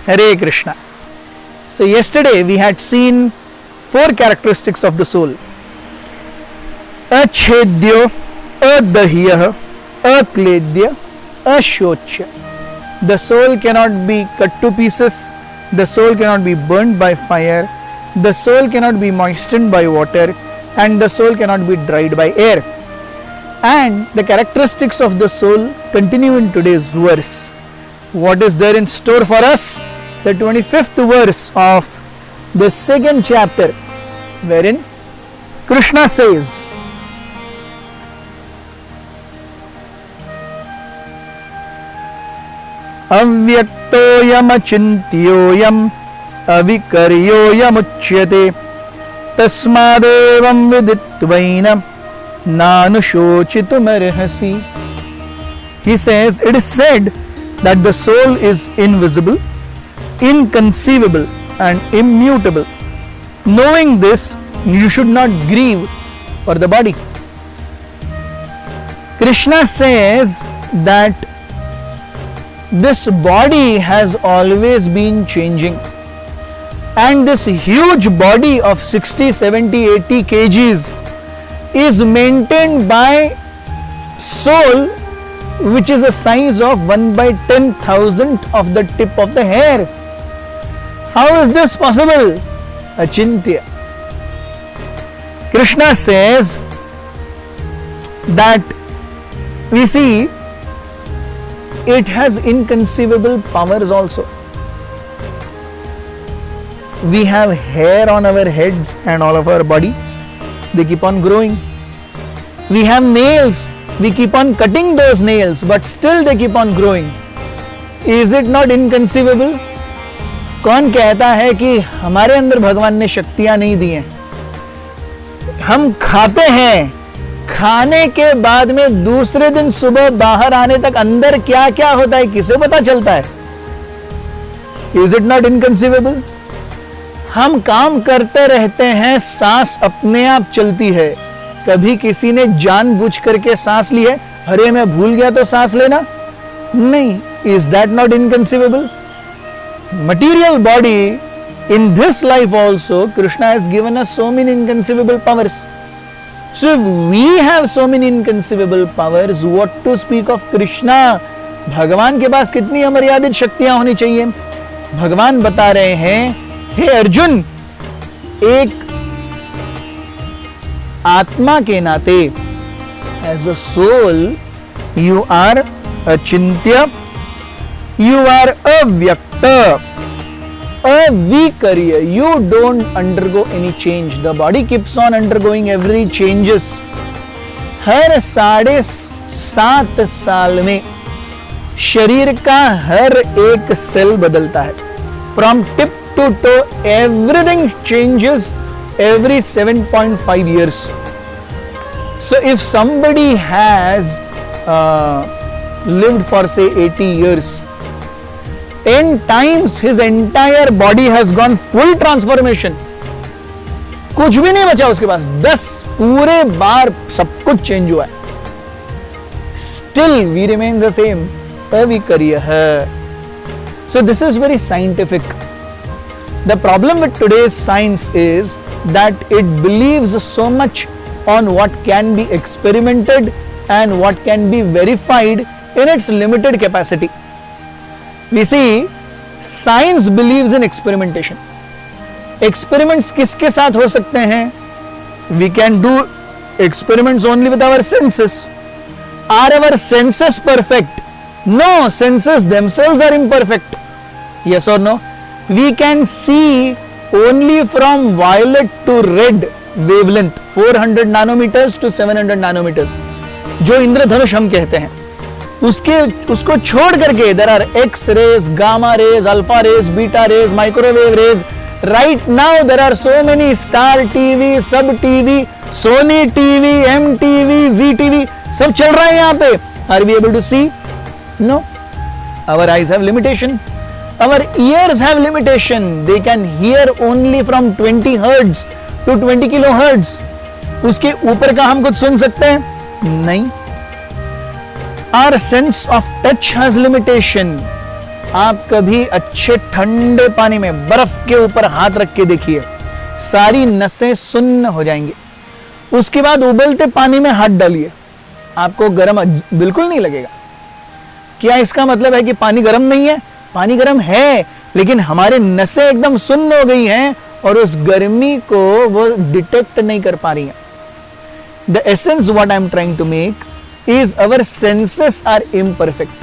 Hare Krishna. So yesterday we had seen 4 characteristics of the soul. Achedyo, adahyah, akledya, ashochya. The soul cannot be cut to pieces, the soul cannot be burned by fire, the soul cannot be moistened by water, and the soul cannot be dried by air. And the characteristics of the soul continue in today's verse. What is there in store for us? The 25th verse of the 2nd chapter, wherein Krishna says, Avyaktoyam achintyoyam avikaryoyam uchyate tasmadevam viditvainam nanushochitum arhasi. He says, it is said that the soul is invisible, inconceivable and immutable. Knowing this, you should not grieve for the body. Krishna says that this body has always been changing, and this huge body of 60, 70, 80 kgs is maintained by soul which is the size of 1/10,000th of the tip of the hair. How is this possible? Achintya. Krishna says that we see it has inconceivable powers also. We have hair on our heads and all of our body. They keep on growing. We have nails. We keep on cutting those nails, but still they keep on growing. Is it not inconceivable? कौन कहता है कि हमारे अंदर भगवान ने शक्तियां नहीं दी हैं? हम खाते हैं, खाने के बाद में दूसरे दिन सुबह बाहर आने तक अंदर क्या क्या होता है किसे पता चलता है? Is it not inconceivable? हम काम करते रहते हैं, सांस अपने आप चलती है. कभी किसी ने जानबूझ करके सांस ली है? अरे मैं भूल गया तो सांस लेना? नहीं. Is that not inconceivable? Material body, in this life also, Krishna has given us so many inconceivable powers. So if we have so many inconceivable powers, what to speak of Krishna? भगवान के पास कितनी अमर्यादित शक्तियां होनी चाहिए? भगवान बता रहे हैं, हे अर्जुन, एक आत्मा के नाते, as a soul, you are achintya, you are avyakta, avikarya. You don't undergo any change. The body keeps on undergoing every changes. हर 7.5 साल में शरीर का हर एक सेल बदलता है. From tip to toe, everything changes every 7.5 years. So if somebody has lived for say 80 years, 10 times his entire body has gone full transformation. कुछ भी नहीं बचा उसके पास, 10 पूरे बार सब कुछ चेंज हुआ है. Still we remain the same. Avikarya. So this is very scientific. The problem with today's science is that it believes so much on what can be experimented and what can be verified in its limited capacity. We see, science believes in experimentation. Experiments किसके साथ हो सकते हैं? We can do experiments only with our senses. Are our senses perfect? No, senses themselves are imperfect. Yes or no? We can see only from violet to red wavelength, 400 nanometers to 700 nanometers, जो इंद्रधनुष हम कहते हैं. उसको छोड़ करके there are X rays, gamma rays, alpha rays, beta rays, microwave rays. Right now there are so many Star TV, Sub TV, Sony TV, MTV, ZTV, सब चल रहा है यहाँ पे. Are we able to see? No. Our eyes have limitation. Our ears have limitation. They can hear only from 20 hertz to 20 kilohertz. उसके ऊपर का हम कुछ सुन सकते हैं? नहीं. Our sense of touch has limitation. आप कभी अच्छे ठंडे पानी में बर्फ के ऊपर हाथ रख के देखिए, सारी नसें सुन्न हो जाएंगी। उसके बाद उबलते पानी में हाथ डालिए, आपको गर्म बिल्कुल नहीं लगेगा। क्या इसका मतलब है कि पानी गर्म नहीं है? पानी गर्म है, लेकिन हमारे नसें एकदम सुन्न हो गई हैं और उस गर्मी को वो डिटेक्ट नहीं कर पा रही हैं। The essence what I am trying to make is our senses are imperfect.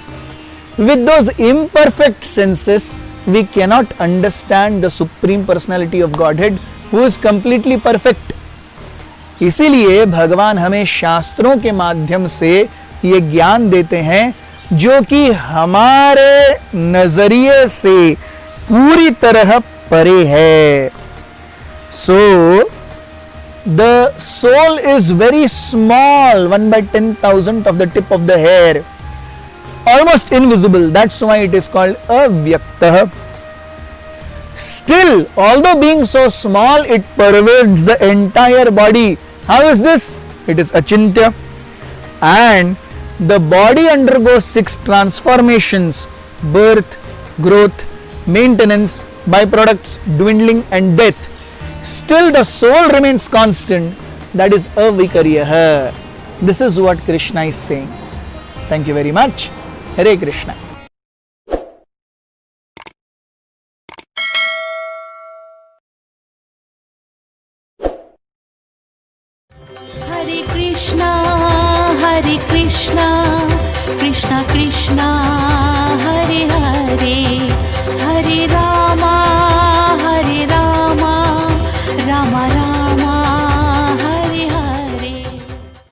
With those imperfect senses, we cannot understand the Supreme Personality of Godhead who is completely perfect. इसीलिए भगवान हमें शास्त्रों के माध्यम से ये ज्ञान देते हैं जो कि हमारे नजरिए से पूरी तरह परे है। So the soul is very small, 1/10,000 of the tip of the hair, almost invisible. That's why it is called avyaktah. Still, although being so small, it pervades the entire body. How is this? It is achintya, and the body undergoes 6 transformations: birth, growth, maintenance, byproducts, dwindling, and death. Still the soul remains constant, that is avikariyah. This is what Krishna is saying. Thank you very much. Hare Krishna. Hare Krishna, Krishna Krishna